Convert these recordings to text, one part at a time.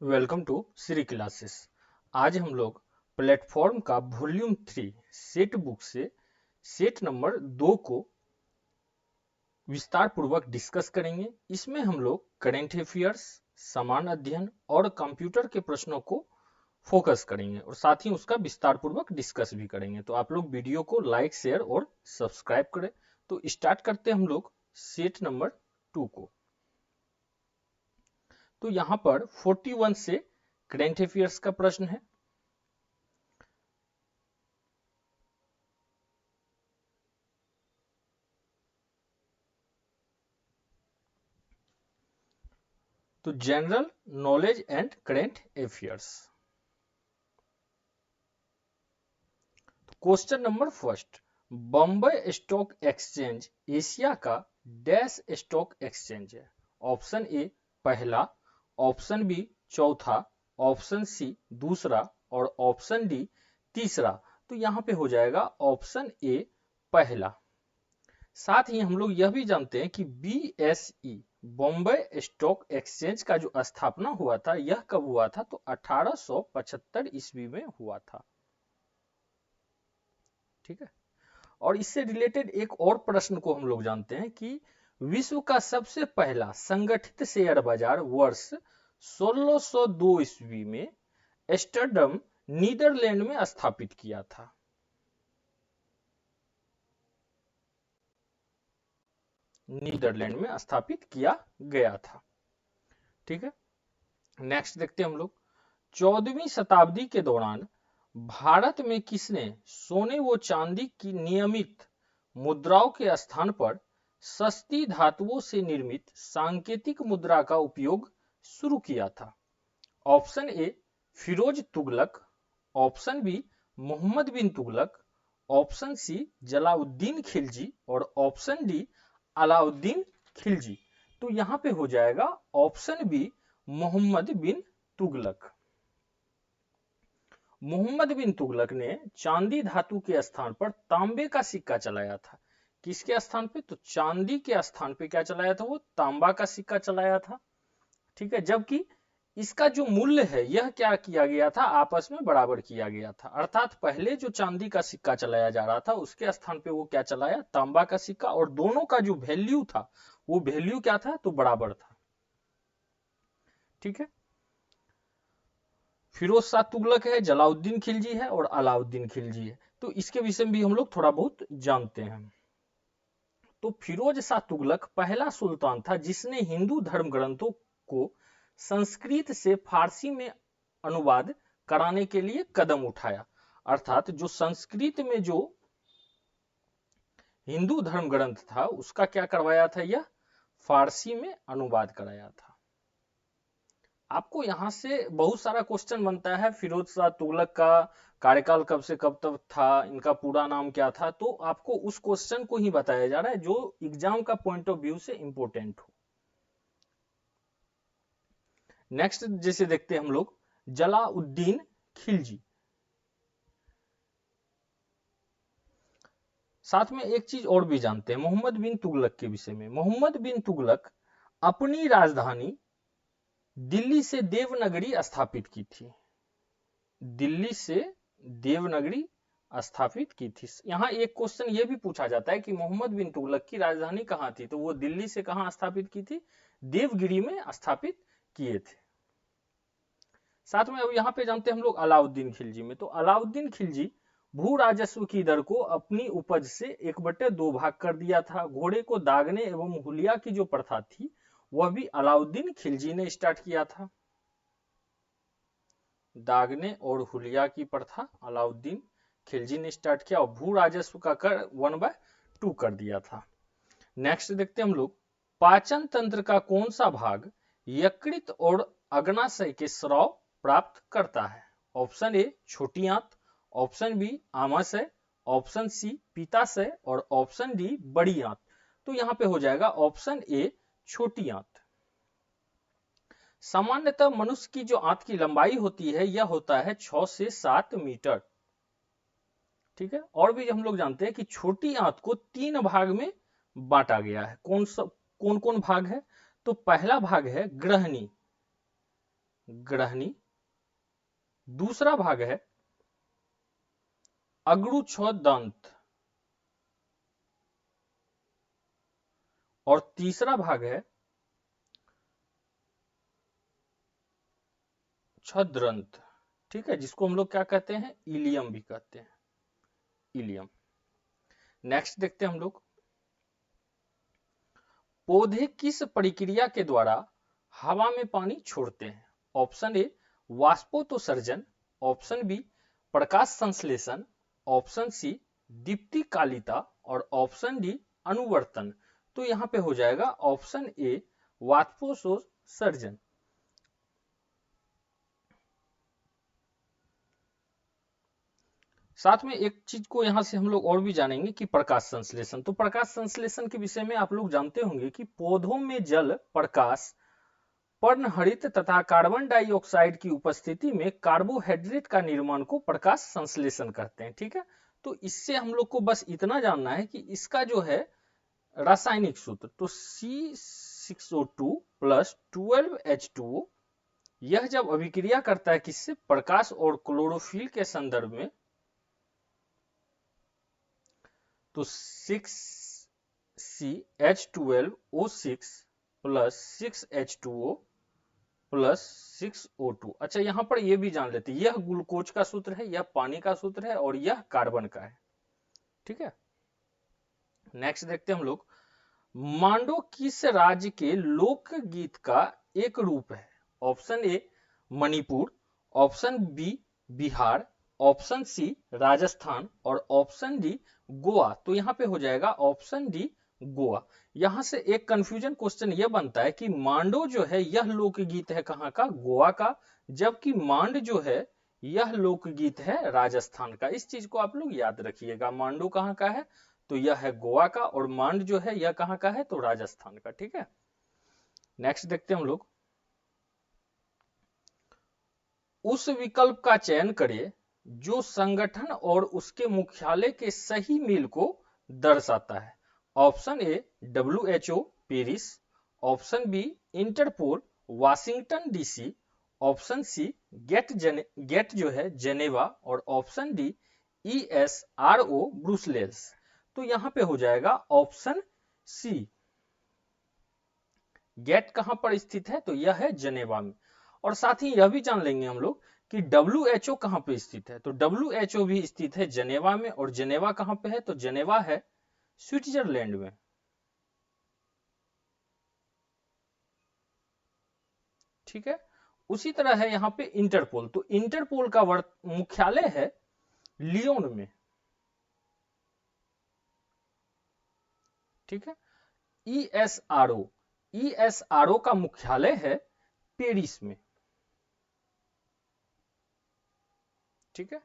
Welcome to Shri classes. आज हम लोग प्लेटफॉर्म का वॉल्यूम 3 सेट बुक से सेट नंबर 2 को विस्तार पूर्वक डिस्कस करेंगे। इसमें हम लोग करेंट अफेयर्स, सामान्य अध्ययन और कंप्यूटर के प्रश्नों को फोकस करेंगे और साथ ही उसका विस्तार पूर्वक डिस्कस भी करेंगे। तो आप लोग वीडियो को लाइक, शेयर और सब्सक्राइब करें। तो स्टार्ट करते हैं हम लोग सेट नंबर 2 को। तो यहां पर 41 से करेंट अफेयर्स का प्रश्न है। तो general knowledge and current affairs. Question number first, Bombay stock exchange Asia का डैश स्टॉक एक्सचेंज है। ऑप्शन ए पहला, ऑप्शन बी चौथा, ऑप्शन सी दूसरा और ऑप्शन डी तीसरा। तो यहां पे हो जाएगा ऑप्शन ए पहला। साथ ही हम लोग यह भी जानते हैं कि BSE बॉम्बे स्टॉक एक्सचेंज का जो स्थापना हुआ था यह कब हुआ था, तो 1875 ईस्वी में हुआ था। ठीक है। और इससे रिलेटेड एक और प्रश्न को हम लोग जानते हैं कि विश्व का सबसे पहला संगठित शेयर बाजार वर्ष 1602 ईस्वी में एम्स्टर्डम नीदरलैंड में स्थापित किया था। नीदरलैंड में स्थापित किया गया था। ठीक है। नेक्स्ट देखते हैं हम लोग, 14वीं शताब्दी के दौरान भारत में किसने सोने व चांदी की नियमित मुद्राओं के स्थान पर सस्ती धातुओं से निर्मित सांकेतिक मुद्रा का उपयोग शुरू किया था? Option A Firoz Tughlaq, option B Mohammad bin Tughlaq, option C Jalaluddin Khilji और ऑप्शन डी अलाउद्दीन खिलजी। तो यहां पे हो जाएगा ऑप्शन बी मोहम्मद बिन तुगलक। मोहम्मद बिन तुगलक ने चांदी धातु के स्थान पर तांबे का सिक्का चलाया था। किसके स्थान पे? तो चांदी के स्थान पे क्या चलाया था? वो तांबा का सिक्का चलाया था। ठीक है। जबकि इसका जो मूल्य है यह क्या किया गया था? आपस में बराबर किया गया था। अर्थात पहले जो चांदी का सिक्का चलाया जा रहा था उसके स्थान पे वो क्या चलाया? तांबा का सिक्का। और दोनों का जो वैल्यू था वो वैल्यू क्या था? तो बराबर था। ठीक है। फिरोज शाह तुगलक है, जलाउद्दीन खिलजी है और अलाउद्दीन खिलजी है। तो इसके विषय में भी हम लोग थोड़ा बहुत जानते हैं। तो फिरोज शाह तुगलक पहला सुल्तान था जिसने हिंदू धर्म ग्रंथों को संस्कृत से फारसी में अनुवाद कराने के लिए कदम उठाया। अर्थात जो संस्कृत में जो हिंदू धर्म ग्रंथ था उसका क्या करवाया था? यह फारसी में अनुवाद कराया था। आपको यहां से बहुत सारा क्वेश्चन बनता है। फिरोज शाह तुगलक का कार्यकाल कब से कब तक था, इनका पूरा नाम क्या था, तो आपको उस क्वेश्चन को ही बताया जा रहा है जो एग्जाम का पॉइंट ऑफ व्यू से इंपॉर्टेंट हो। नेक्स्ट जैसे देखते हैं हम लोग जलाउद्दीन खिलजी। साथ में एक चीज और भी जानते हैं मोहम्मद बिन तुगलक के विषय में। मोहम्मद बिन तुगलक अपनी राजधानी दिल्ली से देवनगरी स्थापित की थी। दिल्ली से देवनगरी स्थापित की थी। यहाँ एक क्वेश्चन ये भी पूछा जाता है कि मोहम्मद बिन तुगलक की राजधानी कहाँ थी, तो वो दिल्ली से कहाँ स्थापित की थी? देवगिरी में स्थापित किए थे। साथ में अब यहाँ पे जानते हैं हम लोग अलाउद्दीन खिलजी में। तो अलाउद्दीन खिलजी भू राजस्व की दर को अपनी उपज से 1/2 भाग कर दिया था। घोड़े को दागने एवं हुलिया की जो प्रथा थी वह भी अलाउद्दीन खिलजी ने स्टार्ट किया था। दागने और हुलिया की प्रथा अलाउद्दीन खिलजी ने स्टार्ट किया और भू राजस्व का कर 1/2 कर दिया था। नेक्स्ट देखते हैं हम लोग, पाचन तंत्र का कौन सा भाग यकृत और अग्नाशय के स्राव प्राप्त करता है? ऑप्शन ए छोटी आंत, ऑप्शन बी आमाशय, ऑप्शन सी पित्ताशय और ऑप्शन डी बड़ी आंत। तो यहां पे हो जाएगा ऑप्शन ए छोटी आंत। सामान्यतः मनुष्य की जो आंत की लंबाई होती है यह होता है 6 से 7 मीटर। ठीक है। और भी हम लोग जानते हैं कि छोटी आंत को 3 भाग में बांटा गया है। कौन कौन भाग है? तो पहला भाग है ग्रहणी। ग्रहणी, दूसरा भाग है अग्रुछोदंत और तीसरा भाग है छद्रंत। ठीक है, जिसको हम लोग क्या कहते हैं, इलियम भी कहते हैं, इलियम। नेक्स्ट देखते हैं हम लोग, पौधे किस प्रक्रिया के द्वारा हवा में पानी छोड़ते हैं? ऑप्शन ए वाष्पोत्सर्जन, ऑप्शन बी प्रकाश संश्लेषण, ऑप्शन सी दीप्तिकालिता और ऑप्शन डी अनुवर्तन। तो यहां पे हो जाएगा ऑप्शन ए वाष्पोत्सर्जन। साथ में एक चीज को यहां से हम लोग और भी जानेंगे कि प्रकाश संश्लेषण। तो प्रकाश संश्लेषण के विषय में आप लोग जानते होंगे कि पौधों में जल, प्रकाश, पर्णहरित तथा कार्बन डाइऑक्साइड की उपस्थिति में कार्बोहाइड्रेट का निर्माण को प्रकाश संश्लेषण कहते हैं। ठीक है, तो इससे हम लोग को बस इतना जानना है कि इसका जो है रासायनिक सूत्र, तो C6O2 प्लस 12H2O, यह जब अभिक्रिया करता है किससे, प्रकाश और क्लोरोफिल के संदर्भ में, तो 6CH12O6 plus 6H2O plus 6O2। अच्छा, यहां पर यह भी जान लेते हैं, यह ग्लूकोज का सूत्र है, यह पानी का सूत्र है और यह कार्बन का है। ठीक है, नेक्स्ट देखते हैं हम लोग, मांडो किस राज्य के लोकगीत का एक रूप है? Option A Manipur, option B Bihar, option C Rajasthan और ऑप्शन डी गोवा। तो यहां पे हो जाएगा ऑप्शन डी गोवा। यहां से एक कंफ्यूजन क्वेश्चन यह बनता है कि मांडो जो है यह लोकगीत है कहां का, गोवा का, जबकि मांड जो है यह लोकगीत है राजस्थान का। इस चीज को आप लोग याद रखिएगा, मांडो कहां का है, तो यह है गोवा का, और मांड जो है यह कहां का है, तो राजस्थान का। ठीक है, नेक्स्ट देखते हैं हम लोग, उस विकल्प का चयन करिए जो संगठन और उसके मुख्यालय के सही मेल को दर्शाता है। Option A WHO Paris, option B Interpol Washington DC, option C GATT जो है जेनेवा और ऑप्शन डी ESRO ब्रुसेल्स। तो यहां पे हो जाएगा ऑप्शन सी। गेट कहां पर स्थित है, तो यह है जेनेवा में। और साथ ही यह भी जान लेंगे हम लोग कि WHO कहां पे स्थित है, तो WHO भी स्थित है जेनेवा में, और जेनेवा कहां पे है, तो जेनेवा है स्विट्जरलैंड में। ठीक है, उसी तरह है यहां पे इंटरपोल, तो इंटरपोल का मुख्यालय है लियोन में। ठीक है, ESRO का मुख्यालय है पेरिस में। ठीक है,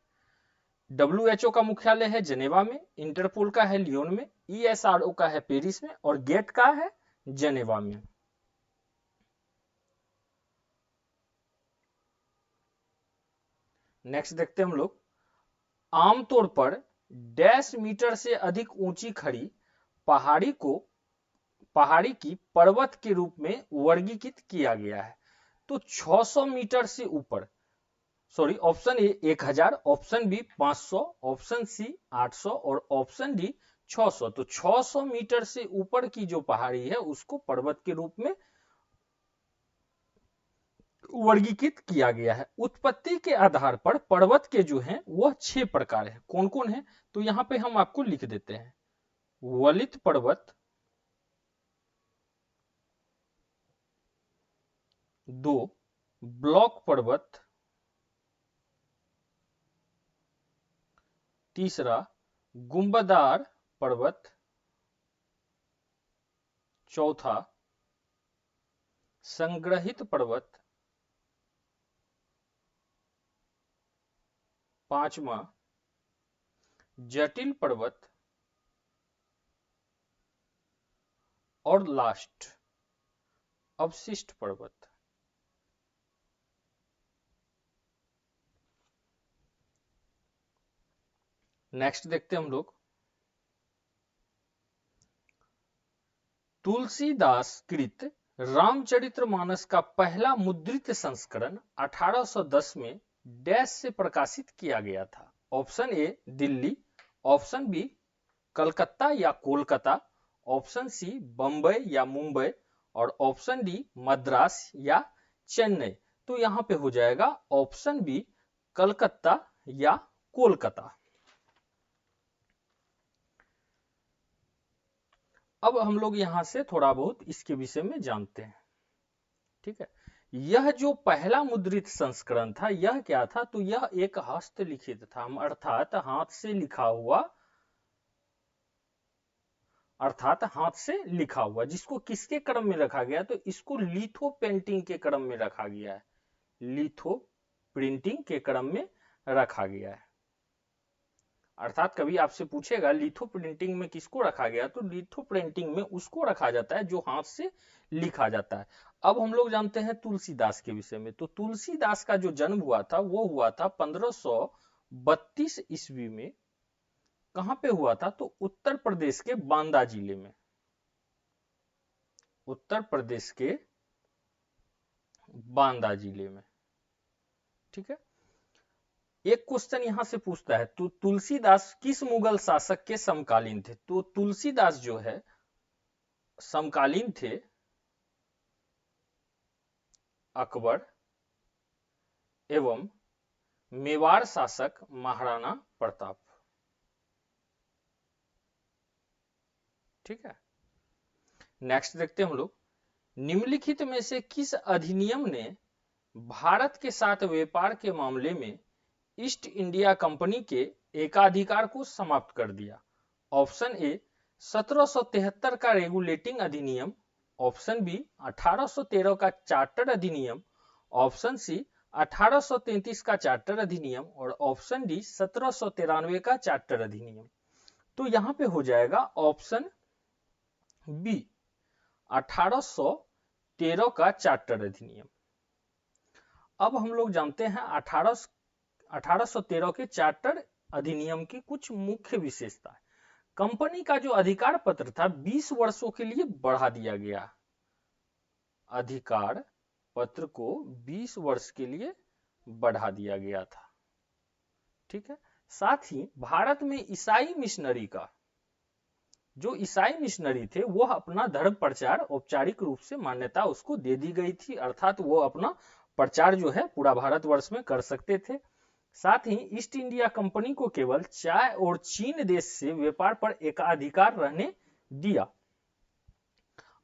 WHO का मुख्यालय है जेनेवा में, इंटरपोल का है लियोन में, ESRO का है पेरिस में और गेट का है जेनेवा में। नेक्स्ट देखते हैं हम लोग, आमतौर पर डैश मीटर से अधिक ऊंची खड़ी पहाड़ी की पर्वत के रूप में वर्गीकृत किया गया है। तो 600 मीटर से ऊपर, sorry, option A 1000, option B 500, option C 800 और ऑप्शन डी 600। तो 600 मीटर से ऊपर की जो पहाड़ी है उसको पर्वत के रूप में वर्गीकृत किया गया है। उत्पत्ति के आधार पर पर्वत के जो हैं वह 6 प्रकार है। कौन कौन है, तो यहां पे हम आपको लिख देते हैं, वलित पर्वत, 2 ब्लॉक पर्वत, तीसरा गुंबदार पर्वत, चौथा संग्रहित पर्वत, पांचवा जटिल पर्वत और लास्ट अवशिष्ट पर्वत। नेक्स्ट देखते हैं हम लोग, तुलसीदास कृत रामचरितमानस का पहला मुद्रित संस्करण 1810 में डैश से प्रकाशित किया गया था? Option A Delhi, option B Calcutta या कोलकाता, ऑप्शन सी बंबई या मुंबई और ऑप्शन डी मद्रास या चेन्नई। तो यहां पे हो जाएगा ऑप्शन बी कलकत्ता या कोलकाता। अब हम लोग यहां से थोड़ा बहुत इसके विषय में जानते हैं। ठीक है, यह जो पहला मुद्रित संस्करण था यह क्या था? तो यह एक हस्तलिखित था, अर्थात हाथ से लिखा हुआ, जिसको किसके क्रम में रखा गया? तो इसको लिथो पेंटिंग के क्रम में रखा गया है, लिथो प्रिंटिंग के क्रम में रखा गया है। अर्थात कभी आपसे पूछेगा लिथो प्रिंटिंग में किसको रखा गया, तो लिथो प्रिंटिंग में उसको रखा जाता है जो हाथ से लिखा जाता है। अब हम लोग जानते हैं तुलसीदास के विषय में। तो तुलसीदास का जो जन्म हुआ था वो हुआ था 1532 ईस्वी में। कहां पे हुआ था? तो उत्तर प्रदेश के बांदा जिले में, उत्तर प्रदेश के बांदा जिले में। ठीक है, एक क्वेश्चन यहां से पूछता है तो तुलसीदास किस मुगल शासक के समकालीन थे? तो तुलसीदास जो है समकालीन थे अकबर एवं मेवाड़ शासक महाराणा प्रताप। ठीक है, नेक्स्ट देखते हैं हम लोग, निम्नलिखित में से किस अधिनियम ने भारत के साथ व्यापार के मामले में ईस्ट इंडिया कंपनी के एकाधिकार को समाप्त कर दिया? ऑप्शन ए 1773 का रेगुलेटिंग अधिनियम, ऑप्शन बी 1813 का चार्टर अधिनियम, ऑप्शन सी 1833 का चार्टर अधिनियम और ऑप्शन डी 1793 का चार्टर अधिनियम। तो यहां पे हो जाएगा ऑप्शन बी 1813 का चार्टर अधिनियम। अब हम लोग जानते हैं 1813 के चार्टर अधिनियम की कुछ मुख्य विशेषता। कंपनी का जो अधिकार पत्र था 20 वर्षों के लिए बढ़ा दिया गया, अधिकार पत्र को 20 वर्ष के लिए बढ़ा दिया गया था। ठीक है, साथ ही भारत में ईसाई मिशनरी का, जो ईसाई मिशनरी थे वो अपना धर्म प्रचार औपचारिक रूप से मान्यता उसको दे दी गई थी, अर्थात वो अपना प्रचार जो है पूरा भारतवर्ष में कर सकते थे। साथ ही ईस्ट इंडिया कंपनी को केवल चाय और चीन देश से व्यापार पर एकाधिकार रहने दिया।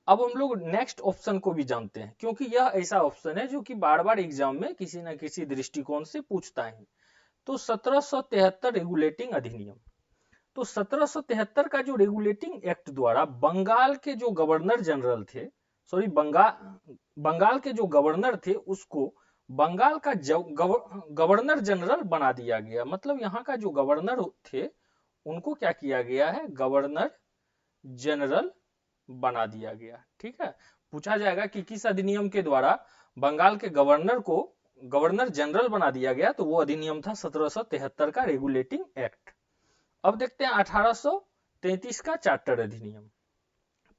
अब हम लोग नेक्स्ट ऑप्शन को भी जानते हैं, क्योंकि यह ऐसा ऑप्शन है जो कि बार बार एग्जाम में किसी न किसी दृष्टिकोण से पूछता है। तो 1773 रेगुलेटिंग अधिनियम। तो 1773 का जो रेगुलेटिंग एक्ट द्वारा बंगाल के जो गवर्नर जनरल थे, बंगाल के जो गवर्नर थे उसको बंगाल का गवर्नर जनरल बना दिया गया। मतलब यहाँ का जो गवर्नर थे उनको क्या किया गया है? गवर्नर जनरल बना दिया गया। ठीक है, पूछा जाएगा कि किस अधिनियम के द्वारा बंगाल के गवर्नर को गवर्नर जनरल बना दिया गया, तो वो अधिनियम था 1773 का रेगुलेटिंग एक्ट। अब देखते हैं 1833 का चार्टर अधिनियम।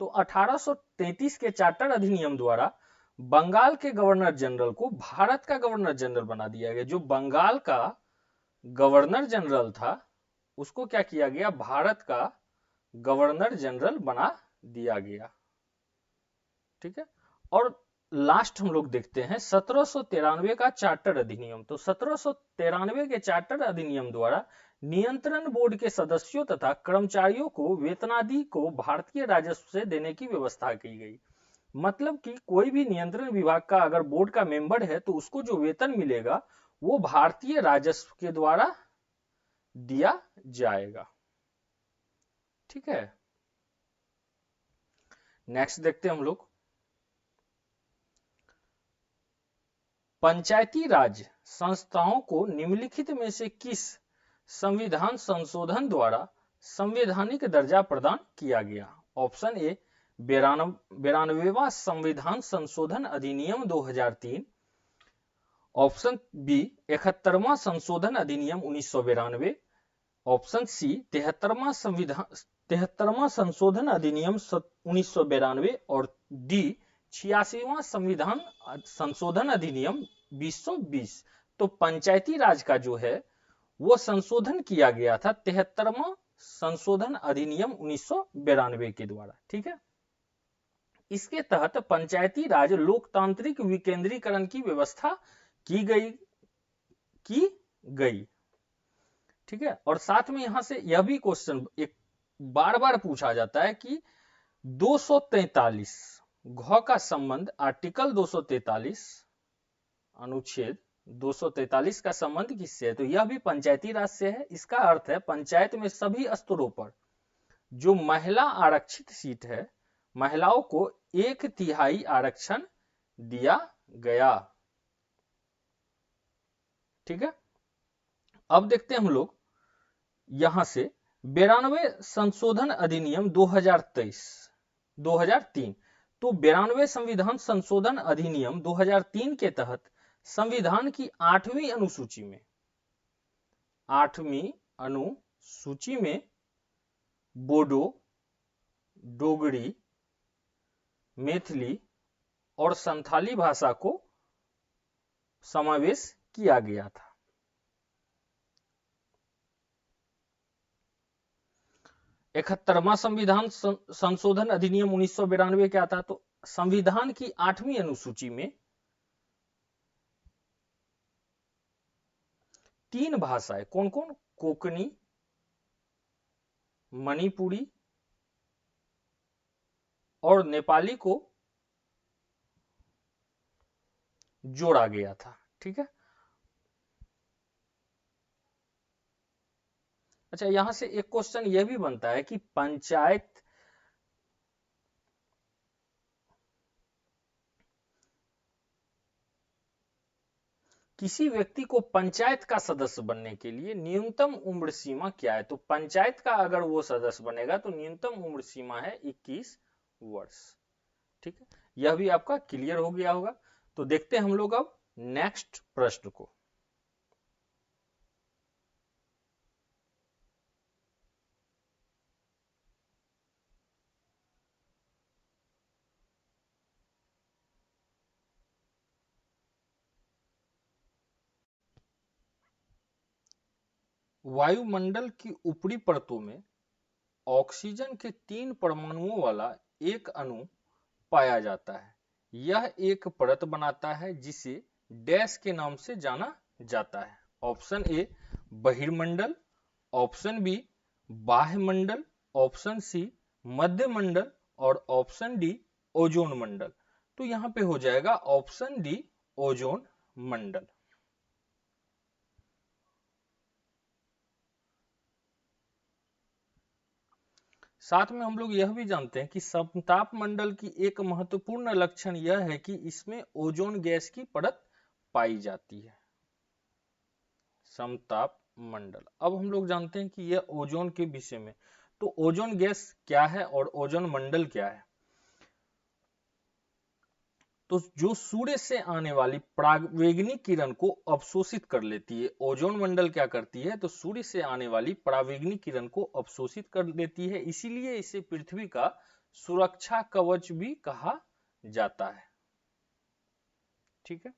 तो 1833 के चार्टर अधिनियम द्वारा बंगाल के गवर्नर जनरल को भारत का गवर्नर जनरल बना दिया गया। जो बंगाल का गवर्नर जनरल था उसको क्या किया गया? भारत का गवर्नर जनरल बना दिया गया। ठीक है, और लास्ट हम लोग देखते हैं 1793 का चार्टर अधिनियम। तो 1793 के चार्टर अधिनियम द्वारा नियंत्रण बोर्ड के सदस्यों तथा कर्मचारियों को वेतनादि को भारतीय राजस्व से देने की व्यवस्था की गई। मतलब कि कोई भी नियंत्रण विभाग का अगर बोर्ड का मेंबर है तो उसको जो वेतन मिलेगा वो भारतीय राजस्व के द्वारा दिया जाएगा। ठीक है, नेक्स्ट देखते हैं हम लोग, पंचायती राज संस्थाओं को निम्नलिखित में से किस संविधान संशोधन द्वारा संवैधानिक दर्जा प्रदान किया गया? ऑप्शन ए 92वां संविधान संशोधन अधिनियम 2003, ऑप्शन बी 71वां संशोधन अधिनियम 1992, ऑप्शन सी 73वां संशोधन अधिनियम 1992 और डी 86वां संविधान संशोधन अधिनियम 2020। तो पंचायती राज का जो है वो संशोधन किया गया था 73वां संशोधन अधिनियम 1992 के द्वारा। ठीक है, इसके तहत पंचायती राज लोकतांत्रिक विकेंद्रीकरण की व्यवस्था की गई। ठीक है, और साथ में यहां से यह भी क्वेश्चन एक बार बार पूछा जाता है कि 243 घ का संबंध आर्टिकल 243 अनुच्छेद 243 का संबंध किससे है? तो यह भी पंचायती राज से है। इसका अर्थ है पंचायत में सभी स्तरों पर जो महिला आरक्षित सीट है, महिलाओं को 1/3 आरक्षण दिया गया। ठीक है, अब देखते हैं हम लोग यहां से 92 संशोधन अधिनियम 2003। तो 92 संविधान संशोधन अधिनियम 2003 के तहत संविधान की 8वीं अनुसूची में बोडो, डोगरी, मैथिली और संथाली भाषा को समावेश किया गया था। 71वां संविधान संशोधन अधिनियम 1992 क्या था? तो संविधान की 8वीं अनुसूची में 3 भाषाएं, कौन कौन? कोंकणी, मणिपुरी और नेपाली को जोड़ा गया था। ठीक है, अच्छा यहां से एक क्वेश्चन यह भी बनता है कि पंचायत किसी व्यक्ति को पंचायत का सदस्य बनने के लिए न्यूनतम उम्र सीमा क्या है? तो पंचायत का अगर वो सदस्य बनेगा तो न्यूनतम उम्र सीमा है 21 वर्ष। ठीक है, यह भी आपका क्लियर हो गया होगा। तो देखते हैं हम लोग अब नेक्स्ट प्रश्न को। वायुमंडल की ऊपरी परतों में ऑक्सीजन के 3 परमाणुओं वाला एक अणु पाया जाता है। यह एक परत बनाता है जिसे डैश के नाम से जाना जाता है। ऑप्शन ए बहिर्मंडल, ऑप्शन बी बाह्य मंडल, ऑप्शन सी मध्य मंडल और ऑप्शन डी ओजोन मंडल। तो यहां पे हो जाएगा ऑप्शन डी ओजोन मंडल। साथ में हम लोग यह भी जानते हैं कि समताप मंडल की एक महत्वपूर्ण लक्षण यह है कि इसमें ओजोन गैस की परत पाई जाती है। समताप मंडल। अब हम लोग जानते हैं कि यह ओजोन के विषय में, तो ओजोन गैस क्या है और ओजोन मंडल क्या है? तो जो सूर्य से आने वाली परावैंगनी किरण को अवशोषित कर लेती है, ओजोन मंडल क्या करती है? तो सूर्य से आने वाली परावैंगनी किरण को अवशोषित कर लेती है, इसीलिए इसे पृथ्वी का सुरक्षा कवच भी कहा जाता है। ठीक है,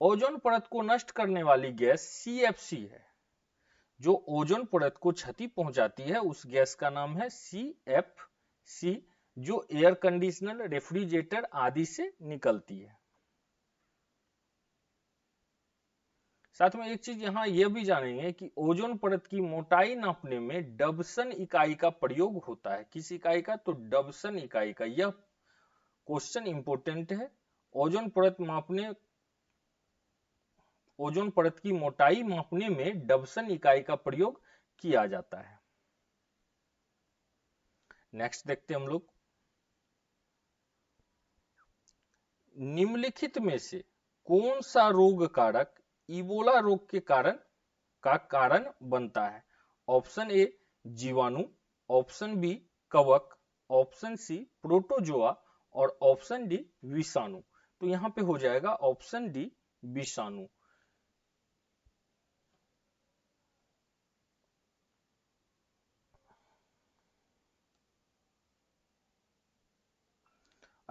ओजोन परत को नष्ट करने वाली गैस CFC है। जो ओजोन परत को क्षति पहुंचाती है उस गैस का नाम है CFC, जो एयर कंडीशनर, रेफ्रिजरेटर आदि से निकलती है। साथ में एक चीज यहां यह भी जानेंगे कि ओजोन परत की मोटाई नापने में डबसन इकाई का प्रयोग होता है। किस इकाई का? तो डबसन इकाई का। यह क्वेश्चन इंपोर्टेंट है। ओजोन परत की मोटाई मापने में डबसन इकाई का प्रयोग किया जाता है। नेक्स्ट देखते हैं हम लोग, निम्नलिखित में से कौन सा रोग कारक इबोला रोग के कारण बनता है? ऑप्शन ए जीवाणु, ऑप्शन बी कवक, ऑप्शन सी प्रोटोजोआ और ऑप्शन डी विषाणु। तो यहां पे हो जाएगा ऑप्शन डी विषाणु।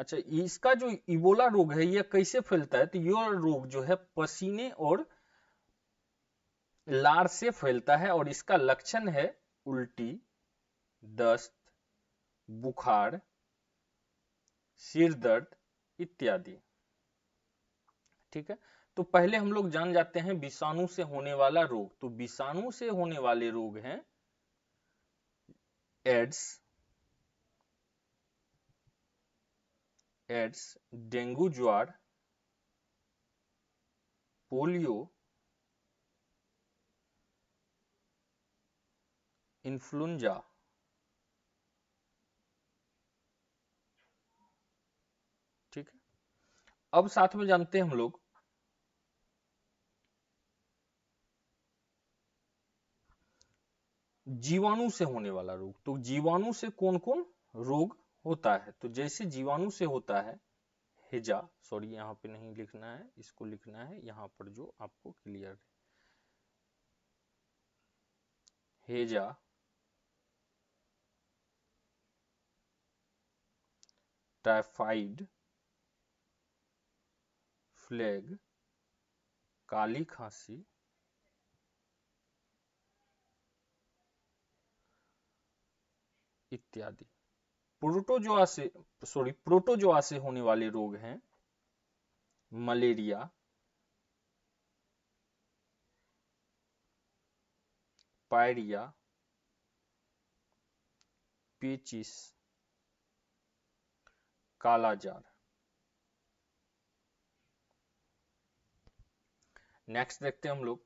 अच्छा, इसका जो इबोला रोग है यह कैसे फैलता है? तो यह रोग जो है पसीने और लार से फैलता है और इसका लक्षण है उल्टी, दस्त, बुखार, सिर दर्द इत्यादि। ठीक है, तो पहले हम लोग जान जाते हैं विषाणु से होने वाला रोग। तो विषाणु से होने वाले रोग हैं एड्स, डेंगू ज्वार, पोलियो, इन्फ्लुएंजा। ठीक है, अब साथ में जानते हैं हम लोग जीवाणु से होने वाला रोग। तो जीवाणु से कौन कौन रोग होता है? तो जैसे जीवाणु से होता है हेजा, सॉरी यहाँ पे नहीं लिखना है, इसको लिखना है यहाँ पर जो आपको क्लियर है। हेजा, टाइफाइड, फ्लैग, काली खांसी, इत्यादि। प्रोटोजोआ से प्रोटोजोआ से होने वाले रोग हैं मलेरिया, पायरिया, पेचिस, कालाजार। नेक्स्ट देखते हैं हम लोग,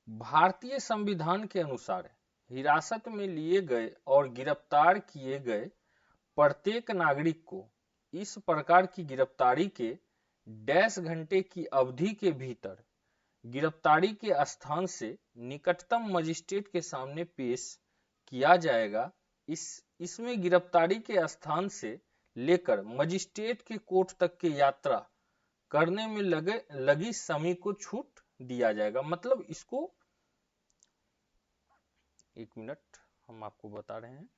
भारतीय संविधान के अनुसार हिरासत में लिए गए और गिरफ्तार किए गए प्रत्येक नागरिक को इस प्रकार की गिरफ्तारी के डैश घंटे की अवधि के भीतर गिरफ्तारी के स्थान से निकटतम मजिस्ट्रेट के सामने पेश किया जाएगा। इसमें गिरफ्तारी के स्थान से लेकर मजिस्ट्रेट के कोर्ट तक की यात्रा करने में लगी समय को छूट दिया जाएगा। मतलब इसको, एक मिनट हम आपको बता रहे हैं।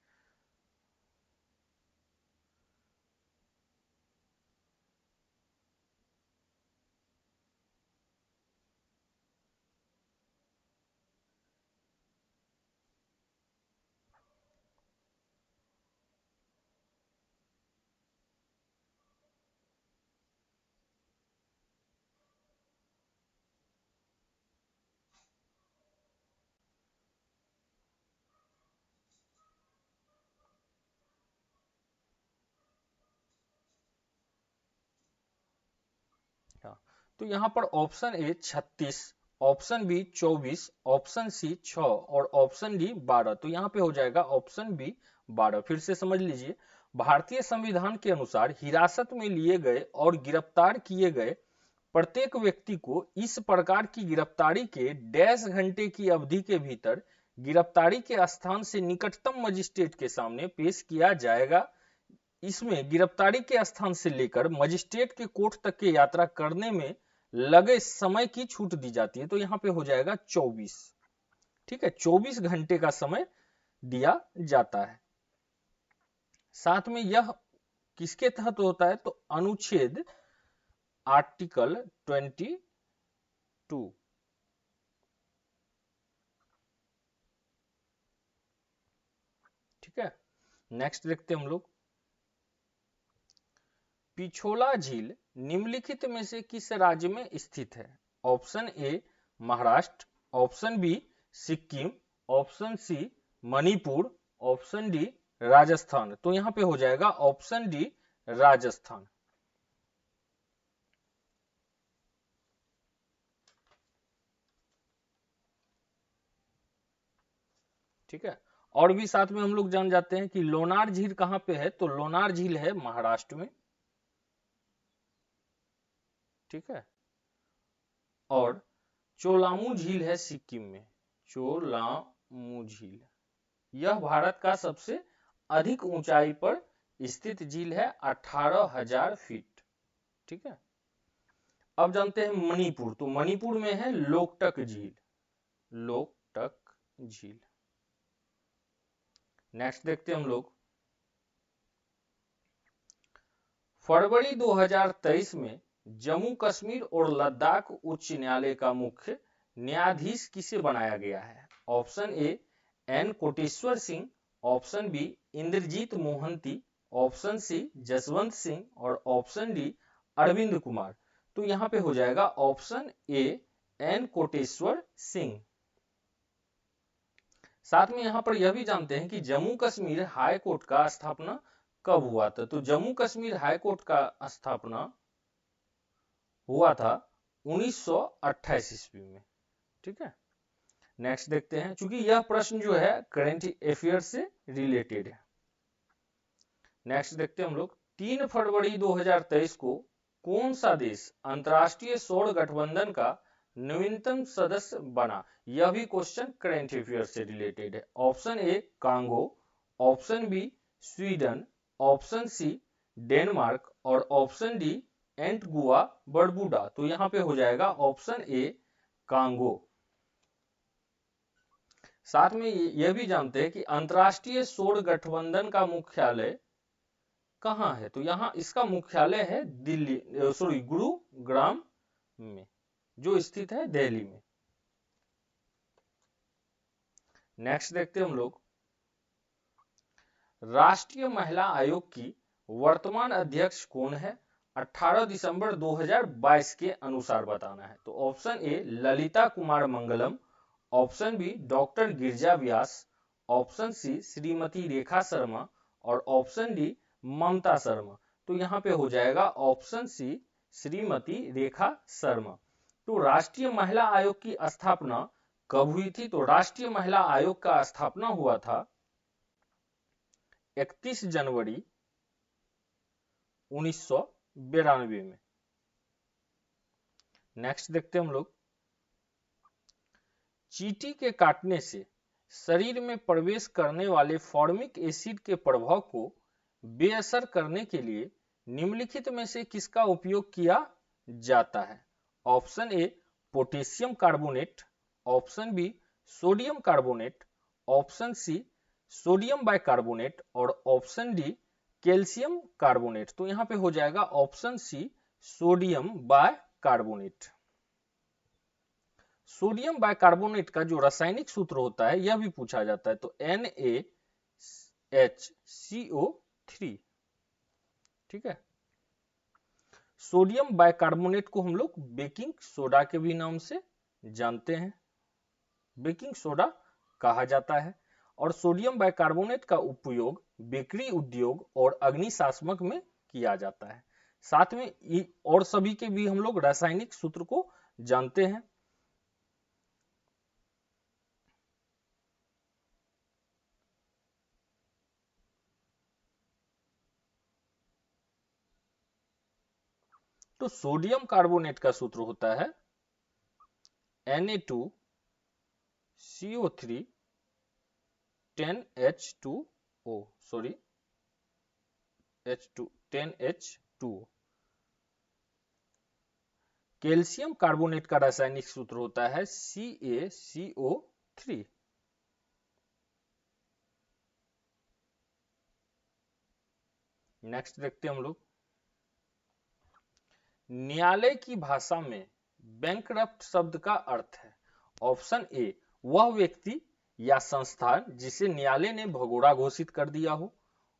हाँ, तो यहाँ पर option A 36, option B 24, option C 6 और ऑप्शन डी 12। तो यहाँ पे हो जाएगा ऑप्शन बी 12। फिर से समझ लीजिए, भारतीय संविधान के अनुसार हिरासत में लिए गए और गिरफ्तार किए गए प्रत्येक व्यक्ति को इस प्रकार की गिरफ्तारी के डैश घंटे की अवधि के भीतर गिरफ्तारी के स्थान से निकटतम मजिस्ट्रेट के सामने पेश किया जाएगा। इसमें गिरफ्तारी के स्थान से लेकर मजिस्ट्रेट के कोर्ट तक की यात्रा करने में लगे समय की छूट दी जाती है। तो यहाँ पे हो जाएगा 24। ठीक है, 24 घंटे का समय दिया जाता है। साथ में यह किसके तहत होता है? तो अनुच्छेद आर्टिकल 22। ठीक है, नेक्स्ट देखते हैं हम लोग, पिछोला झील निम्नलिखित में से किस राज्य में स्थित है? Option A Maharashtra, option B Sikkim, option C Manipur, option D Rajasthan. तो यहां पे हो जाएगा ऑप्शन डी राजस्थान। ठीक है, और भी साथ में हम लोग जान जाते हैं कि लोनार झील कहां पे है? तो लोनार झील है महाराष्ट्र में। ठीक है, और चोलामू झील है सिक्किम में। चोलामू झील यह भारत का सबसे अधिक ऊंचाई पर स्थित झील है, 18,000 फीट। ठीक है, अब जानते हैं मणिपुर। तो मणिपुर में है लोकटक झील। लोकटक झील। नेक्स्ट देखते हैं हम लोग, फरवरी 2023 में जम्मू कश्मीर और लद्दाख उच्च न्यायालय का मुख्य न्यायाधीश किसे बनाया गया है? Option A N Koteshwar Singh, option B Indrajit Mohanty, option C Jaswant Singh और ऑप्शन डी अरविंद कुमार। तो यहां पे हो जाएगा option A N Koteshwar Singh. साथ में यहां पर यह भी जानते हैं कि जम्मू कश्मीर हाई कोर्ट का स्थापना कब हुआ था? तो जम्मू कश्मीर हाई कोर्ट का स्थापना हुआ था 1928 ईस्वी में। ठीक है, नेक्स्ट देखते हैं, क्योंकि यह प्रश्न जो है करंट अफेयर से रिलेटेड है। नेक्स्ट देखते हैं हम लोग, 3 फरवरी 2023 को कौन सा देश अंतरराष्ट्रीय सौर गठबंधन का नवीनतम सदस्य बना? यह भी क्वेश्चन करंट अफेयर से रिलेटेड है। Option A Congo, option B Sweden, option C Denmark और ऑप्शन डी एंटीगुआ बरबुडा। तो यहां पे हो जाएगा ऑप्शन ए कांगो। साथ में यह भी जानते हैं कि अंतरराष्ट्रीय सौर गठबंधन का मुख्यालय कहां है? तो यहां इसका मुख्यालय है दिल्ली, सॉरी गुरुग्राम में, जो स्थित है दिल्ली में। नेक्स्ट देखते हैं हम लोग, राष्ट्रीय महिला आयोग की वर्तमान अध्यक्ष कौन है? 18 दिसंबर 2022 के अनुसार बताना है। तो option A Lalita Kumar Mangalam, option B doctor Girija Vyas, option C Shrimati Rekha Sharma और ऑप्शन डी ममता शर्मा। तो यहां पे हो जाएगा ऑप्शन सी श्रीमती रेखा शर्मा। तो राष्ट्रीय महिला आयोग की स्थापना कब हुई थी? तो राष्ट्रीय महिला आयोग का स्थापना हुआ था 31 जनवरी 1992 में। नेक्स्ट देखते हैं हम लोग, चींटी के काटने से शरीर में प्रवेश करने वाले फॉर्मिक एसिड के प्रभाव को बेअसर करने के लिए निम्नलिखित में से किसका उपयोग किया जाता है? Option A potassium carbonate, option B sodium carbonate, option C sodium bicarbonate और ऑप्शन डी कैल्शियम कार्बोनेट। तो यहां पे हो जाएगा option C sodium bicarbonate. Sodium bicarbonate का जो रासायनिक सूत्र होता है यह भी पूछा जाता है, तो NaHCO3। ठीक है, सोडियम बाइकार्बोनेट को हम लोग बेकिंग सोडा के भी नाम से जानते हैं, बेकिंग सोडा कहा जाता है। और सोडियम बाइकार्बोनेट का उपयोग बेकरी उद्योग और अग्निशामक में किया जाता है। साथ में और सभी के भी हम लोग रासायनिक सूत्र को जानते हैं। तो सोडियम कार्बोनेट का सूत्र होता है Na2CO3 10H2O, sorry H2 10H2O। Calcium carbonate का रासायनिक सूत्र होता है CaCO3। नेक्स्ट देखते हैं हम लोग, न्यायालय की भाषा में बैंकरप्ट शब्द का अर्थ है। ऑप्शन ए वह व्यक्ति या संस्थान जिसे न्यायालय ने भगोड़ा घोषित कर दिया हो,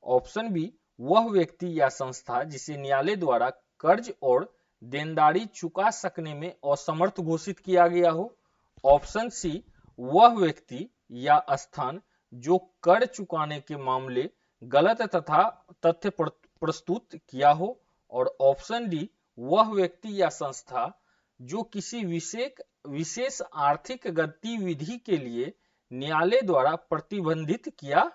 ऑप्शन बी वह व्यक्ति या संस्था जिसे न्यायालय द्वारा कर्ज और देनदारी चुका सकने में असमर्थ घोषित किया गया हो, ऑप्शन सी वह व्यक्ति या स्थान जो कर चुकाने के मामले गलत तथा तथ्य प्रस्तुत किया हो, और ऑप्शन डी वह व्यक्ति या संस्था जो किसी विशेष आर्थिक गतिविधि के लिए न्यायालय द्वारा प्रतिबंधित किया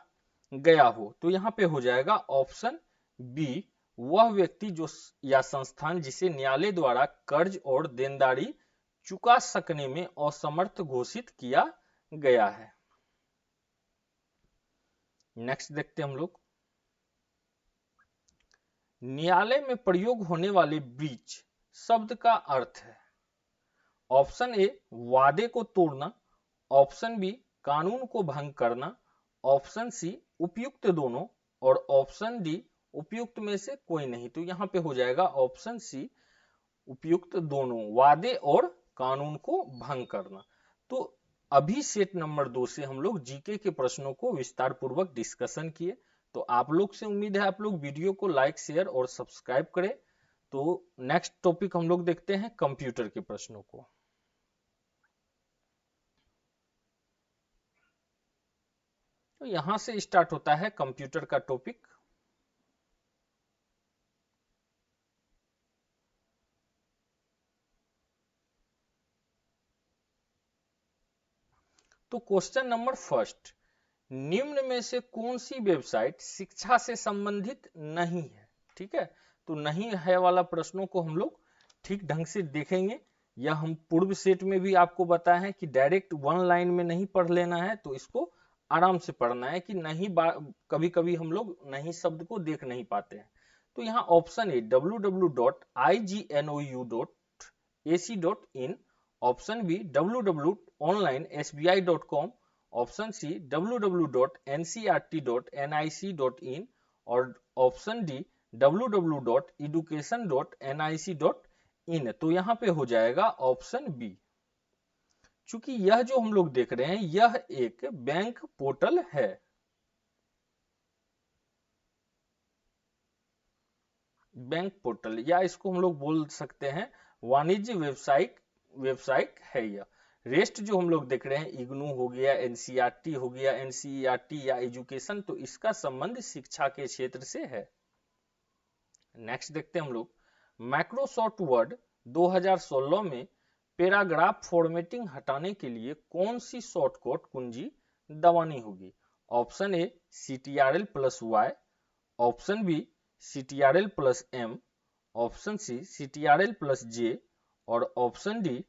गया हो। तो यहां पे हो जाएगा ऑप्शन बी वह व्यक्ति जो या संस्थान जिसे न्यायालय द्वारा कर्ज और देनदारी चुका सकने में असमर्थ घोषित किया गया है। नेक्स्ट देखते हैं हम लोग, न्यायालय में प्रयोग होने वाले ब्रीच शब्द का अर्थ है। ऑप्शन ए वादे को तोड़ना, ऑप्शन बी कानून को भंग करना, ऑप्शन सी उपयुक्त दोनों और ऑप्शन डी उपयुक्त में से कोई नहीं, तो यहाँ पे हो जाएगा ऑप्शन सी उपयुक्त दोनों, वादे और कानून को भंग करना। तो अभी सेट नंबर 2 से हम लोग जीके के प्रश्नों को विस्तार पूर्वक डिस्कशन किए। तो आप लोग से उम्मीद है आप लोग वीडियो को लाइक शेयर और सब्सक्राइब करें। तो नेक्स्ट टॉपिक हम लोग देखते हैं कंप्यूटर के प्रश्नों को। तो यहां से स्टार्ट होता है कंप्यूटर का टॉपिक। तो क्वेश्चन नंबर फर्स्ट, निम्न में से कौन सी वेबसाइट शिक्षा से संबंधित नहीं है? ठीक है, तो नहीं है वाला प्रश्नों को हम लोग ठीक ढंग से देखेंगे। यह हम पूर्व सेट में भी आपको बताया है कि डायरेक्ट वन लाइन में नहीं पढ़ लेना है, तो इसको आराम से पढ़ना है कि नहीं कभी कभी हम लोग नहीं शब्द को देख नहीं पाते हैं। तो यहाँ option A www.ignou.ac.in, option B www.onlinesbi.com, option C www.ncrt.nic.in और ऑप्शन डी www.education.nic.in। तो यहाँ पे हो जाएगा ऑप्शन बी। चूंकि यह जो हम लोग देख रहे हैं यह एक बैंक पोर्टल है। बैंक पोर्टल या इसको हम लोग बोल सकते हैं वाणिज्य वेबसाइट है यह। रेस्ट जो हम लोग देख रहे हैं इग्नू हो गया, एनसीईआरटी हो गया, एनसीईआरटी या एजुकेशन, तो इसका संबंध शिक्षा के क्षेत्र से है। नेक्स्ट देखते हैं हम लोग, माइक्रोसॉफ्ट वर्ड 2016 में पैराग्राफ फॉर्मेटिंग हटाने के लिए कौन सी शॉर्टकट कुंजी दबानी होगी? Option A CTRL+Y, option B CTRL+M, option C CTRL+J और ऑप्शन डी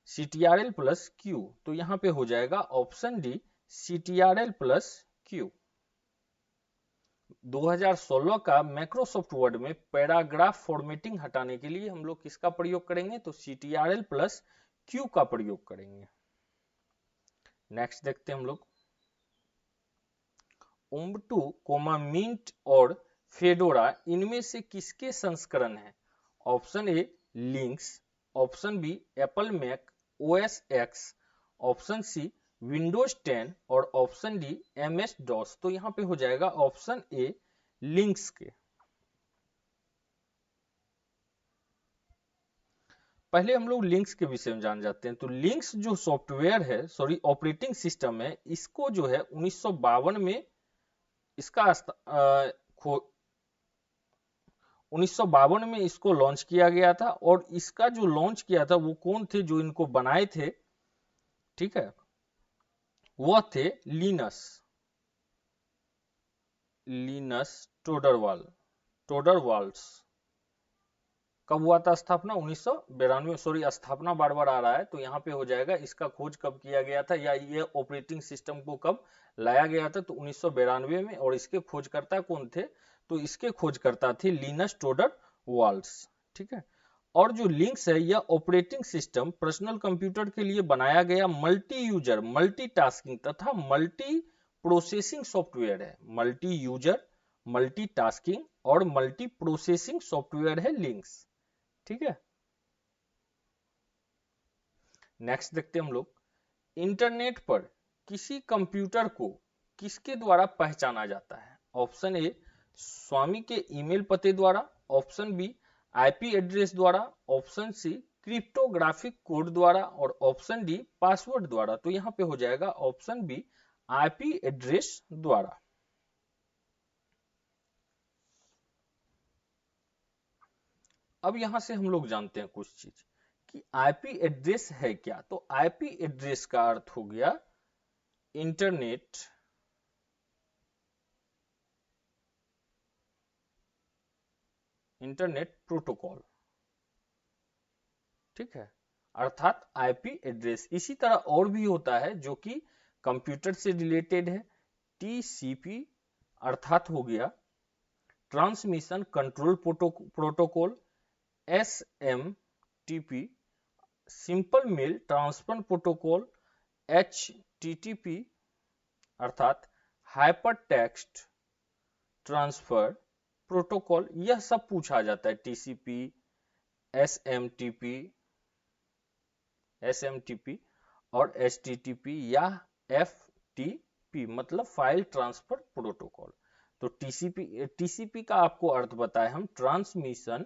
CTRL+Q। तो यहाँ पे हो जाएगा ऑप्शन डी CTRL+Q। 2016 का माइक्रोसॉफ्ट वर्ड में पैराग्राफ फॉर्मेटिंग हटाने के लिए हम लोग किसका प्रयोग करेंगे? तो CTRL+Q का प्रयोग करेंगे। नेक्स्ट देखते हैं हम लोग, उबुंटू, मिंट और फेडोरा इनमें से किसके संस्करण हैं? Option A Linux, option B Apple Mac OS X, option C Windows 10 और ऑप्शन डी MS DOS। तो यहाँ पे हो जाएगा ऑप्शन ए लिनक्स के। पहले हम लोग लिनक्स के विषय में जान जाते हैं। तो लिनक्स जो सॉफ्टवेयर है, सॉरी ऑपरेटिंग सिस्टम है, इसको जो है 1952 में इसका 1952 में इसको लॉन्च किया गया था। और इसका जो लॉन्च किया था वो कौन थे जो इनको बनाए थे? ठीक है, वह थे लिनस टोडरवाल्ड्स। कब हुआ था स्थापना? 1992। सॉरी, स्थापना बार बार आ रहा है, तो यहाँ पे हो जाएगा इसका खोज कब किया गया था या ये ऑपरेटिंग सिस्टम को कब लाया गया था? तो 1992 में। और इसके खोजकर्ता कौन थे? तो इसके खोजकर्ता थे लिनस टोडरवाल्ड्स। ठीक है, और जो लिनक्स है यह ऑपरेटिंग सिस्टम पर्सनल कंप्यूटर के लिए बनाया गया मल्टी यूजर, मल्टीटास्किंग तथा मल्टी प्रोसेसिंग सॉफ्टवेयर है। मल्टी यूजर, मल्टीटास्किंग और मल्टी प्रोसेसिंग सॉफ्टवेयर है लिनक्स। ठीक है, नेक्स्ट देखते हैं हम लोग, इंटरनेट पर किसी कंप्यूटर को किसके द्वारा पहचाना जाता है? ऑप्शन ए स्वामी के ईमेल पते द्वारा, ऑप्शन बी IP एड्रेस द्वारा, ऑप्शन सी क्रिप्टोग्राफिक कोड द्वारा और ऑप्शन डी पासवर्ड द्वारा। तो यहाँ पे हो जाएगा ऑप्शन बी IP एड्रेस द्वारा। अब यहां से हम लोग जानते हैं कुछ चीज कि IP एड्रेस है क्या। तो IP एड्रेस का अर्थ हो गया इंटरनेट प्रोटोकॉल। ठीक है, अर्थात IP एड्रेस। इसी तरह और भी होता है जो कि कंप्यूटर से रिलेटेड है। TCP अर्थात हो गया transmission control protocol. SMTP simple mail transfer protocol. HTTP अर्थात हाइपर टेक्स्ट ट्रांसफर प्रोटोकॉल, यह सब पूछा जाता है। टीसीपी, एसएमटीपी, एसएमटीपी और एचटीटीपी या एफटीपी मतलब फाइल ट्रांसफर प्रोटोकॉल। तो टीसीपी का आपको अर्थ बताए हम, ट्रांसमिशन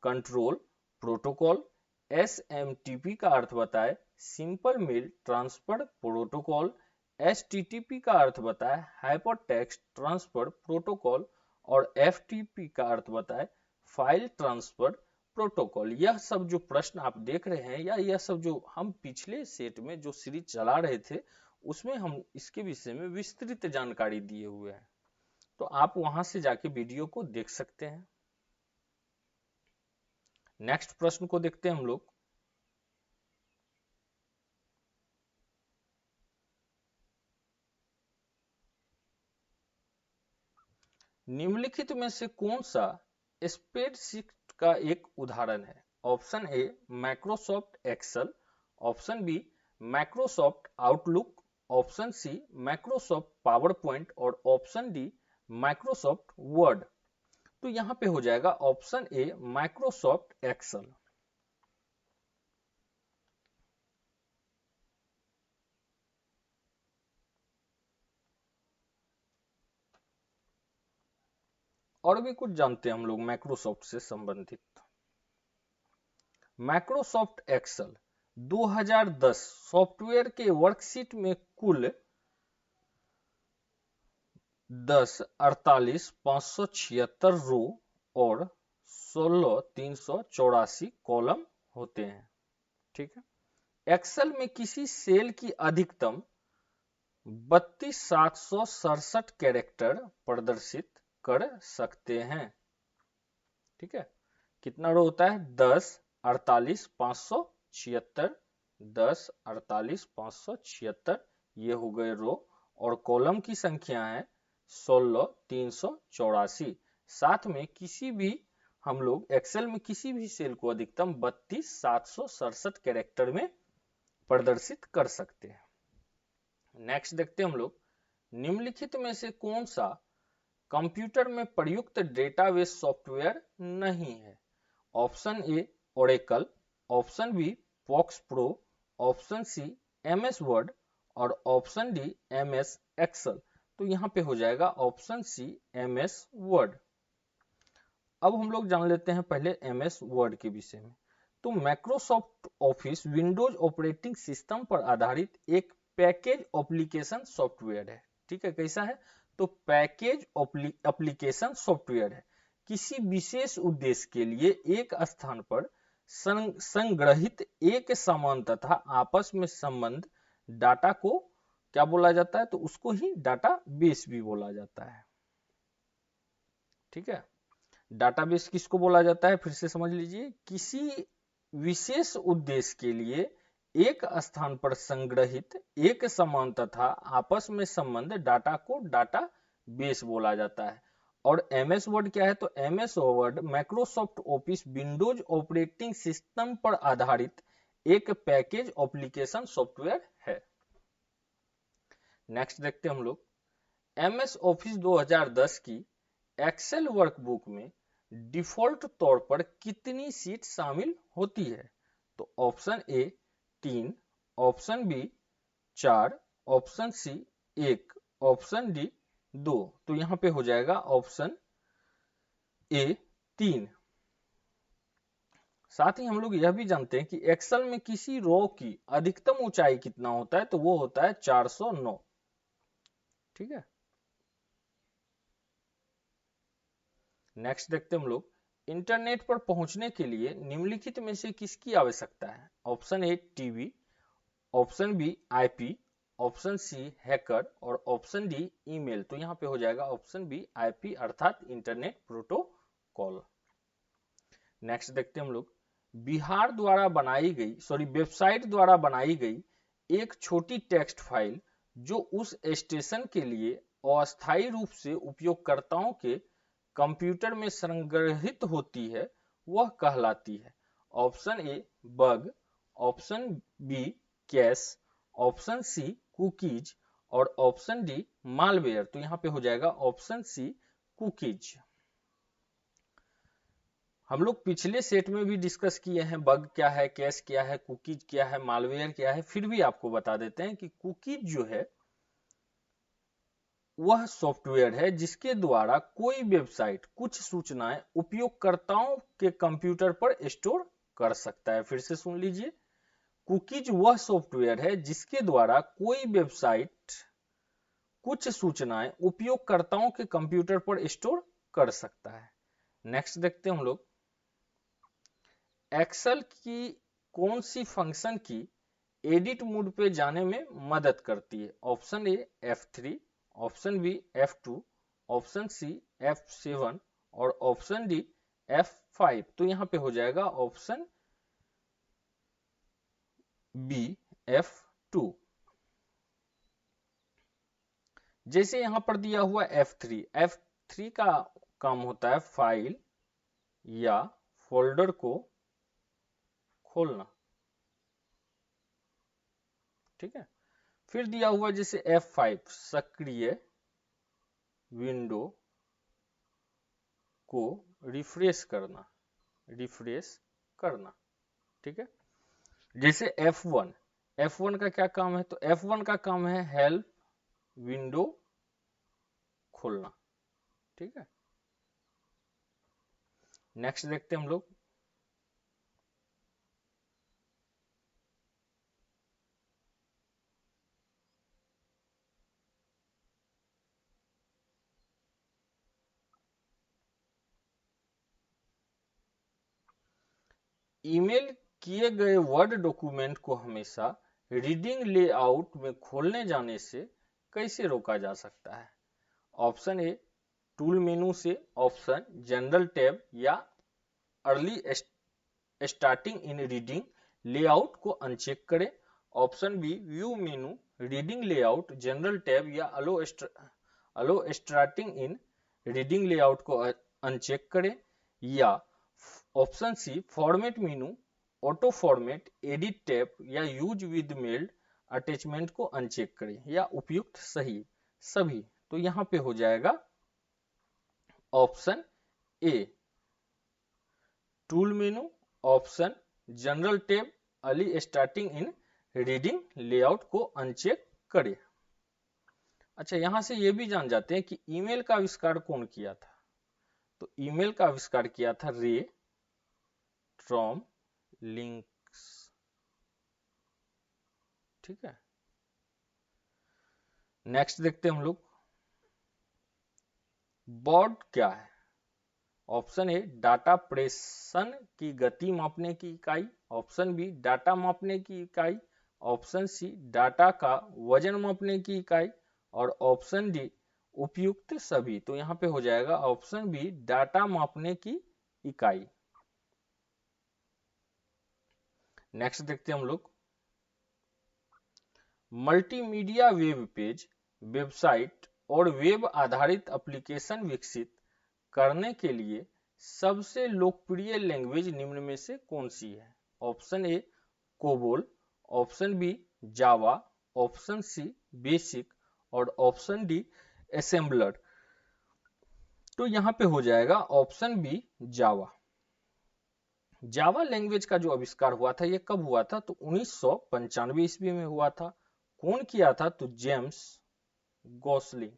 कंट्रोल प्रोटोकॉल। एसएमटीपी का अर्थ बताए, simple mail transfer protocol. HTTP का अर्थ बताए, हाइपरटेक्स्ट ट्रांसफर प्रोटोकॉल। और एफटीपी का अर्थ बताए, फाइल ट्रांसफर प्रोटोकॉल। यह सब जो प्रश्न आप देख रहे हैं या यह सब जो हम पिछले सेट में जो सीरीज चला रहे थे उसमें हम इसके विषय में विस्तृत जानकारी दिए हुए हैं, तो आप वहां से जाके वीडियो को देख सकते हैं। नेक्स्ट प्रश्न को देखते हैं हम लोग। निम्नलिखित में से कौन सा स्प्रेडशीट का एक उदाहरण है? Option A Microsoft Excel, option B Microsoft Outlook, option C Microsoft PowerPoint और ऑप्शन डी माइक्रोसॉफ्ट वर्ड। तो यहां पे हो जाएगा ऑप्शन ए माइक्रोसॉफ्ट एक्सेल। और भी कुछ जानते हैं हम लोग माइक्रोसॉफ्ट से संबंधित। माइक्रोसॉफ्ट एक्सेल 2010 सॉफ्टवेयर के वर्कशीट में कुल 10, 48, 576 रो और 16, 384 कॉलम होते हैं। ठीक है। एक्सेल में किसी सेल की अधिकतम 32,767 कैरेक्टर प्रदर्शित कर सकते हैं। ठीक है। कितना रो होता है? 10, 48, 576, 10, 48, 576 ये हो गए रो, और कॉलम की संख्या है 16, 384। साथ में किसी भी हम लोग एक्सेल में किसी भी सेल को अधिकतम 32,767 कैरेक्टर में प्रदर्शित कर सकते हैं। नेक्स्ट देखते हैं हम लोग, निम्नलिखित में से कौन सा कंप्यूटर में प्रयुक्त डेटाबेस सॉफ्टवेयर नहीं है? Option A Oracle, option B FoxPro, option C MS Word और ऑप्शन डी एमएस एक्सेल। तो यहां पे हो जाएगा ऑप्शन सी एमएस वर्ड। अब हम लोग जान लेते हैं पहले एमएस वर्ड के विषय में। तो Microsoft office Windows operating system पर आधारित एक पैकेज एप्लीकेशन सॉफ्टवेयर है। ठीक है, कैसा है? तो पैकेज एप्लीकेशन सॉफ्टवेयर है। किसी विशेष उद्देश्य के लिए एक स्थान पर संग्रहित एक समान तथा आपस में संबंध डाटा को क्या बोला जाता है? तो उसको ही डाटाबेस भी बोला जाता है। ठीक है। डाटाबेस किसको बोला जाता है? फिर से समझ लीजिए, किसी विशेष उद्देश्य के लिए एक स्थान पर संग्रहित एक समान तथा आपस में संबंध डाटा को डाटाबेस बोला जाता है। और एमएस वर्ड क्या है? तो MS word Microsoft office Windows operating system पर आधारित एक पैकेज एप्लीकेशन सॉफ्टवेयर है। नेक्स्ट देखते हैं हम लोग, एमएस ऑफिस 2010 की एक्सेल वर्कबुक में डिफॉल्ट तौर पर कितनी सीट शामिल होती है? तो option A 3, option B 4, option C 1, option D 2। तो यहां पे हो जाएगा ऑप्शन ए 3। साथ ही हम लोग यह भी जानते हैं कि एक्सेल में किसी रो की अधिकतम ऊंचाई कितना होता है? तो वो होता है 409। ठीक है। नेक्स्ट देखते हैं हम लोग, इंटरनेट पर पहुंचने के लिए निम्नलिखित में से किसकी आवश्यकता है? Option A TV, option B IP, option C hacker और ऑप्शन डी ईमेल। तो यहां पे हो जाएगा ऑप्शन बी आईपी अर्थात इंटरनेट प्रोटोकॉल। नेक्स्ट देखते हैं हम लोग, बिहार द्वारा बनाई गई वेबसाइट द्वारा बनाई गई एक छोटी टेक्स्ट फाइल जो उस स्टेशन के लिए अस्थायी रूप से उपयोगकर्ताओं के कंप्यूटर में संग्रहित होती है वह कहलाती है? Option A bug, option B cache, option C cookies और ऑप्शन डी मालवेयर। तो यहां पे हो जाएगा ऑप्शन सी कुकीज। हम लोग पिछले सेट में भी डिस्कस किए हैं बग क्या है, कैश क्या है, कुकीज क्या है, मालवेयर क्या है, फिर भी आपको बता देते हैं कि कुकीज जो है वह सॉफ्टवेयर है जिसके द्वारा कोई वेबसाइट कुछ सूचनाएं उपयोगकर्ताओं के कंप्यूटर पर स्टोर कर सकता है। फिर से सुन लीजिए, कुकीज वह सॉफ्टवेयर है जिसके द्वारा कोई वेबसाइट कुछ सूचनाएं उपयोगकर्ताओं के कंप्यूटर पर स्टोर कर सकता है। नेक्स्ट देखते हैं हम लोग, एक्सेल की कौन सी फंक्शन की एडिट मोड पे जाने में मदद करती है? Option A F3, option B F2, option C F7 और ऑप्शन डी F5। तो यहां पे हो जाएगा ऑप्शन बी F2। जैसे यहां पर दिया हुआ F3 का काम होता है फाइल या फोल्डर को खोलना, ठीक है। फिर दिया हुआ जैसे F5 सक्रिय विंडो को रिफ्रेश करना, ठीक है। जैसे F1 का क्या काम है? तो F1 का काम है हेल्प विंडो खोलना, ठीक है। नेक्स्ट देखते हैं हम लोग, ईमेल किए गए वर्ड डॉक्यूमेंट को हमेशा रीडिंग लेआउट में खोलने जाने से कैसे रोका जा सकता है? ऑप्शन ए टूल मेनू से, ऑप्शन जनरल टैब या early starting in reading layout को अनचेक करें, option B view menu reading layout general tab या allow starting in reading layout को अनचेक करें, या option C format menu auto format edit tab या use with mailed attachment को uncheck करें, या उपयुक्त सही सभी। तो यहां पे हो जाएगा option A tool menu, option general tab, early starting in reading layout को अनचेक करें। अच्छा, यहां से यह भी जान जाते हैं कि ईमेल का आविष्कार कौन किया था? तो ईमेल का आविष्कार किया था रे ट्रॉमलिंक्स, ठीक है। नेक्स्ट देखते हैं हम लोग, बॉड क्या है? ऑप्शन ए डाटा प्रेषण की गति मापने की इकाई, ऑप्शन बी डाटा मापने की इकाई, ऑप्शन सी डाटा का वजन मापने की इकाई और ऑप्शन डी उपयुक्त सभी। तो यहां पे हो जाएगा ऑप्शन बी डाटा मापने की इकाई। नेक्स्ट देखते हैं हम लोग, मल्टीमीडिया वेब पेज, वेबसाइट और वेब आधारित एप्लीकेशन विकसित करने के लिए सबसे लोकप्रिय लैंग्वेज निम्न में से कौन सी है? Option A COBOL, option B Java, option C BASIC और ऑप्शन डी असेंबलर। तो यहां पे हो जाएगा option B Java. Java language का जो आविष्कार हुआ था ये कब हुआ था? तो 1995 ईस्वी में हुआ था। कौन किया था? तो जेम्स गॉसलिंग,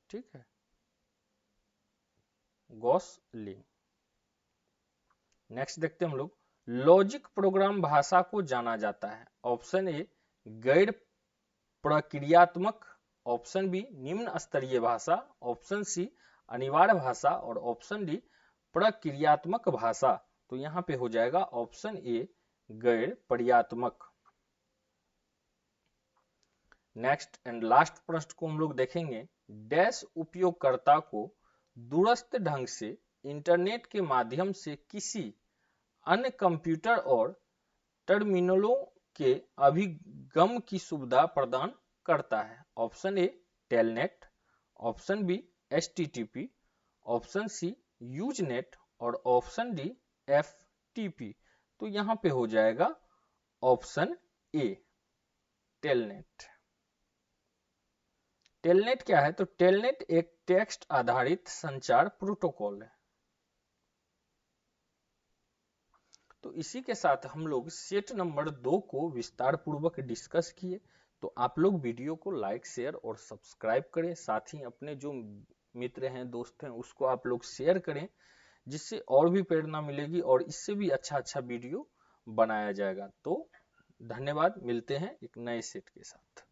ठीक है, गॉसलिंग। नेक्स्ट देखते हैं हम लोग, लॉजिक प्रोग्राम भाषा को जाना जाता है। ऑप्शन ए गैर प्रक्रियात्मक, ऑप्शन बी निम्न स्तरीय भाषा, ऑप्शन सी अनिवार्य भाषा और ऑप्शन डी प्रक्रियात्मक भाषा। तो यहां पे हो जाएगा ऑप्शन ए गैर प्रक्रियात्मक। नेक्स्ट एंड लास्ट प्रश्न को हम लोग देखेंगे, डैश उपयोगकर्ता को दूरस्थ ढंग से इंटरनेट के माध्यम से किसी अन्य कंप्यूटर और टर्मिनलों के अभिगम की सुविधा प्रदान करता है? Option A Telnet, option B HTTP, option C Usenet और ऑप्शन डी FTP। तो यहां पे हो जाएगा ऑप्शन ए टेलनेट। टेलनेट क्या है? तो टेलनेट एक टेक्स्ट आधारित संचार प्रोटोकॉल है। तो इसी के साथ हम लोग सेट नंबर 2 को विस्तार पूर्वक डिस्कस किए। तो आप लोग वीडियो को लाइक, शेयर और सब्सक्राइब करें, साथ ही अपने जो मित्र हैं, दोस्त हैं, उसको आप लोग शेयर करें, जिससे और भी प्रेरणा मिलेगी और इससे भी अच्छा अच्छा वीडियो बनाया जाएगा। तो धन्यवाद, मिलते हैं एक नए सेट के साथ।